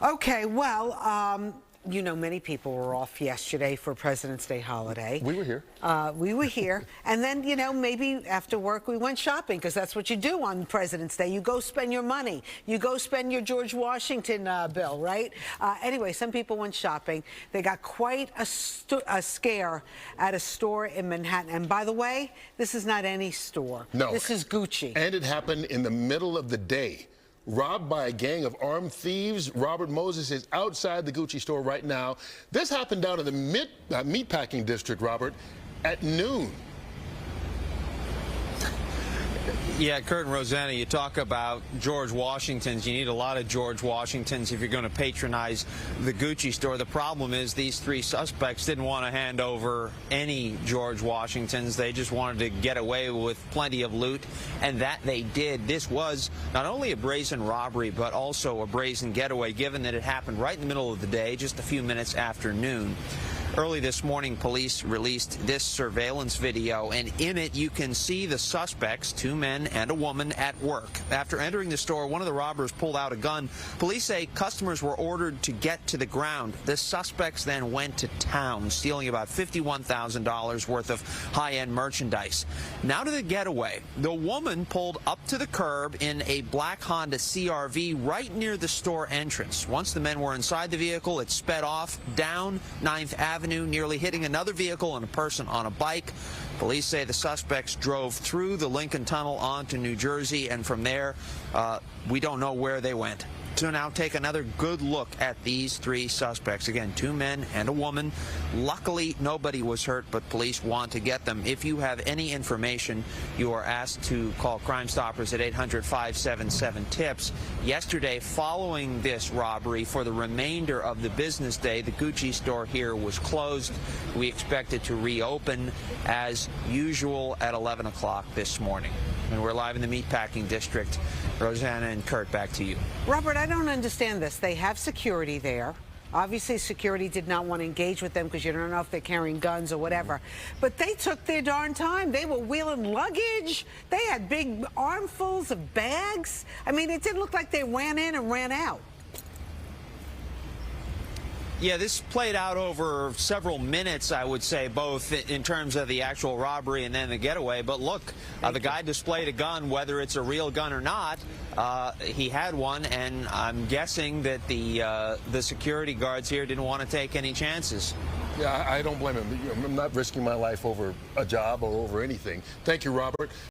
Okay, well, you know, many people were off yesterday for President's Day holiday. We were here. We were here. And then, you know, maybe after work we went shopping, because that's what you do on President's Day. You go spend your money. You go spend your George Washington bill, right? Anyway, some people went shopping. They got quite a scare at a store in Manhattan. And by the way, this is not any store. No. This is Gucci. And it happened in the middle of the day. Robbed by a gang of armed thieves. Robert Moses is outside the Gucci store right now. This happened down in the meatpacking district, Robert, at noon. Yeah, Kurt and Rosanna, you talk about George Washingtons. You need a lot of George Washingtons if you're going to patronize the Gucci store. The problem is these three suspects didn't want to hand over any George Washingtons. They just wanted to get away with plenty of loot, and that they did. This was not only a brazen robbery, but also a brazen getaway, given that it happened right in the middle of the day, just a few minutes after noon. Early this morning, police released this surveillance video, and in it you can see the suspects, two men and a woman, at work. After entering the store, one of the robbers pulled out a gun. Police say customers were ordered to get to the ground. The suspects then went to town, stealing about $51,000 worth of high-end merchandise. Now to the getaway. The woman pulled up to the curb in a black Honda CR-V right near the store entrance. Once the men were inside the vehicle, it sped off down 9th Avenue, nearly hitting another vehicle and a person on a bike. Police say the suspects drove through the Lincoln Tunnel onto New Jersey, and from there, we don't know where they went. To now take another good look at these three suspects. Again, two men and a woman. Luckily, nobody was hurt, but police want to get them. If you have any information, you are asked to call Crime Stoppers at 800-577-TIPS. Yesterday, following this robbery, for the remainder of the business day, the Gucci store here was closed. We expect it to reopen as usual at 11 o'clock this morning. And we're live in the meatpacking district. Rosanna and Kurt, back to you. Robert, I don't understand this. They have security there. Obviously, security did not want to engage with them because you don't know if they're carrying guns or whatever. But they took their darn time. They were wheeling luggage. They had big armfuls of bags. I mean, it didn't look like they ran in and ran out. Yeah, this played out over several minutes, I would say, both in terms of the actual robbery and then the getaway. But look, the guy displayed a gun, whether it's a real gun or not. He had one, and I'm guessing that the security guards here didn't want to take any chances. Yeah, I don't blame him. I'm not risking my life over a job or over anything. Thank you, Robert.